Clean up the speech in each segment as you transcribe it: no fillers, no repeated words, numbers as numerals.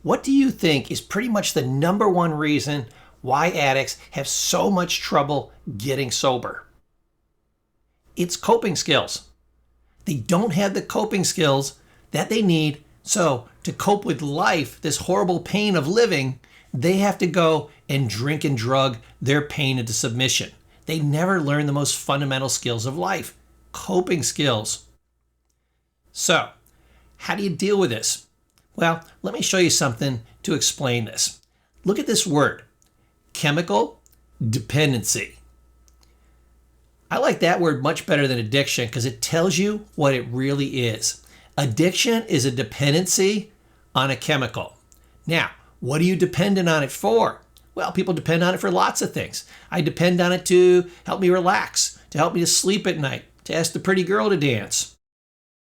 What do you think is pretty much the number one reason why addicts have so much trouble getting sober? It's coping skills. They don't have the coping skills that they need. So to cope with life, this horrible pain of living, they have to go and drink and drug their pain into submission. They never learn the most fundamental skills of life, coping skills. So how do you deal with this? Well, let me show you something to explain this. Look at this word, chemical dependency. I like that word much better than addiction because it tells you what it really is. Addiction is a dependency on a chemical. Now, what are you dependent on it for? Well, people depend on it for lots of things. I depend on it to help me relax, to help me to sleep at night, to ask the pretty girl to dance,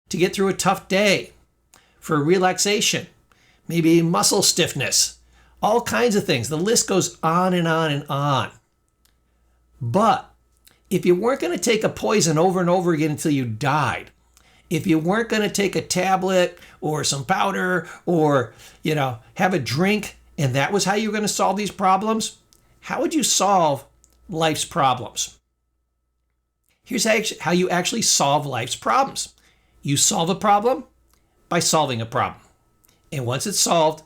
to get through a tough day, for relaxation, maybe muscle stiffness, all kinds of things. The list goes on and on and on. But if you weren't going to take a poison over and over again until you died, if you weren't going to take a tablet or some powder or, have a drink, and that was how you were going to solve these problems, how would you solve life's problems? Here's how you actually solve life's problems. You solve a problem by solving a problem. And once it's solved,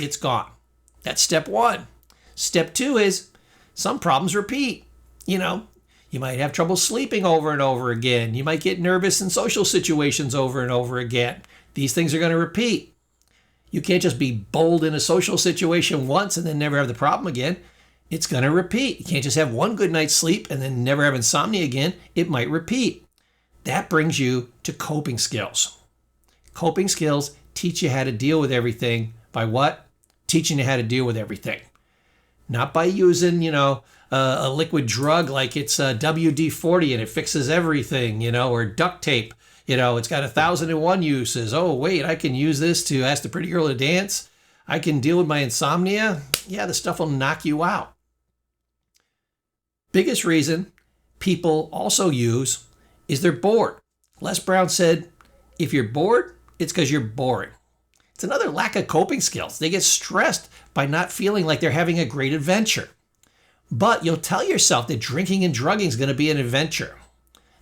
it's gone. That's step one. Step two is some problems repeat. You might have trouble sleeping over and over again. You might get nervous in social situations over and over again. These things are going to repeat. You can't just be bold in a social situation once and then never have the problem again. It's going to repeat. You can't just have one good night's sleep and then never have insomnia again. It might repeat. That brings you to coping skills. Coping skills teach you how to deal with everything by what? Teaching you how to deal with everything. Not by using, a liquid drug like it's WD-40 and it fixes everything, or duct tape. It's got 1,001 uses. Oh, wait, I can use this to ask the pretty girl to dance. I can deal with my insomnia. Yeah, the stuff will knock you out. Biggest reason people also use is they're bored. Les Brown said, if you're bored, it's because you're boring. It's another lack of coping skills. They get stressed by not feeling like they're having a great adventure. But you'll tell yourself that drinking and drugging is going to be an adventure.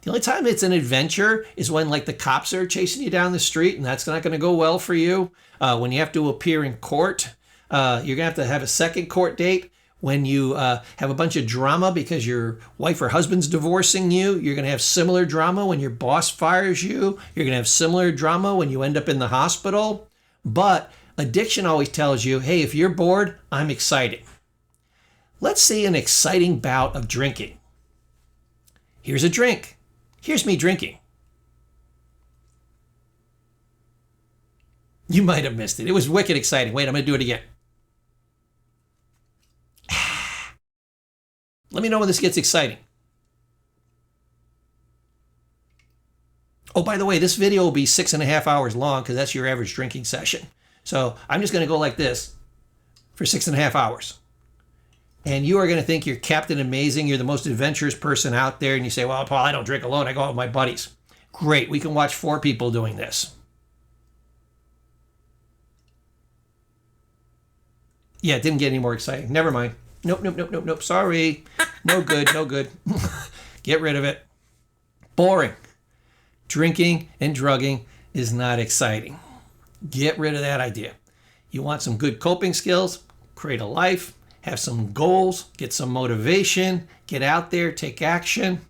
The only time it's an adventure is when the cops are chasing you down the street, and that's not going to go well for you. When you have to appear in court, you're going to have a second court date. When you have a bunch of drama because your wife or husband's divorcing you, you're going to have similar drama when your boss fires you. You're going to have similar drama when you end up in the hospital. But addiction always tells you, hey, if you're bored, I'm excited. Let's see an exciting bout of drinking. Here's a drink. Here's me drinking. You might have missed it. It was wicked exciting. Wait, I'm going to do it again. Let me know when this gets exciting. Oh, by the way, this video will be 6.5 hours long because that's your average drinking session. So I'm just going to go like this for 6.5 hours. And you are going to think you're Captain Amazing. You're the most adventurous person out there. And you say, well, Paul, I don't drink alone. I go out with my buddies. Great. We can watch 4 people doing this. Yeah, it didn't get any more exciting. Never mind. Nope. Sorry. No good. Get rid of it. Boring. Drinking and drugging is not exciting. Get rid of that idea. You want some good coping skills, create a life, have some goals, get some motivation, get out there, take action,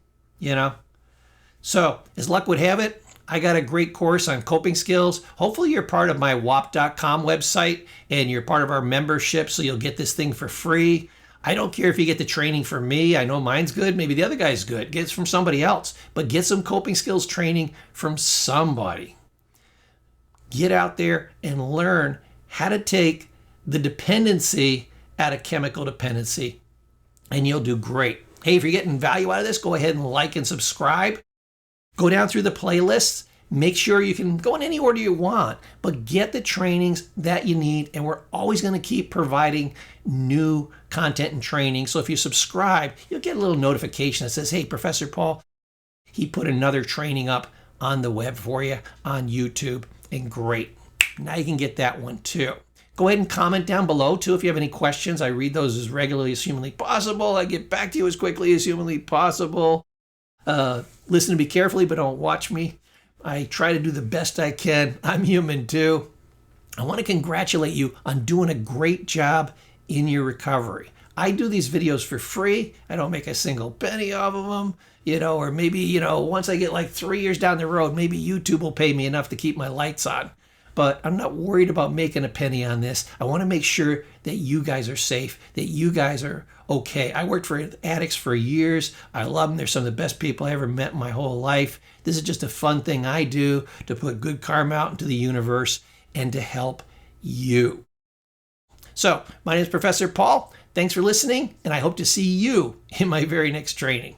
So, as luck would have it, I got a great course on coping skills. Hopefully you're part of my WAP.com website and you're part of our membership, so you'll get this thing for free. I don't care if you get the training from me. I know mine's good. Maybe the other guy's good. Get it from somebody else. But get some coping skills training from somebody. Get out there and learn how to take the dependency out of chemical dependency, and you'll do great. Hey, if you're getting value out of this, go ahead and like and subscribe. Go down through the playlists. Make sure you can go in any order you want, but get the trainings that you need. And we're always going to keep providing new content and training. So if you subscribe, you'll get a little notification that says, hey, Professor Paul, he put another training up on the web for you on YouTube. And great. Now you can get that one too. Go ahead and comment down below too if you have any questions. I read those as regularly as humanly possible. I get back to you as quickly as humanly possible. Listen to me carefully, but don't watch me. I try to do the best I can. I'm human too. I want to congratulate you on doing a great job in your recovery. I do these videos for free. I don't make a single penny off of them, or maybe, once I get like 3 years down the road, maybe YouTube will pay me enough to keep my lights on. But I'm not worried about making a penny on this. I want to make sure that you guys are safe, that you guys are okay. I worked for addicts for years. I love them. They're some of the best people I ever met in my whole life. This is just a fun thing I do to put good karma out into the universe and to help you. So, my name is Professor Paul. Thanks for listening, and I hope to see you in my very next training.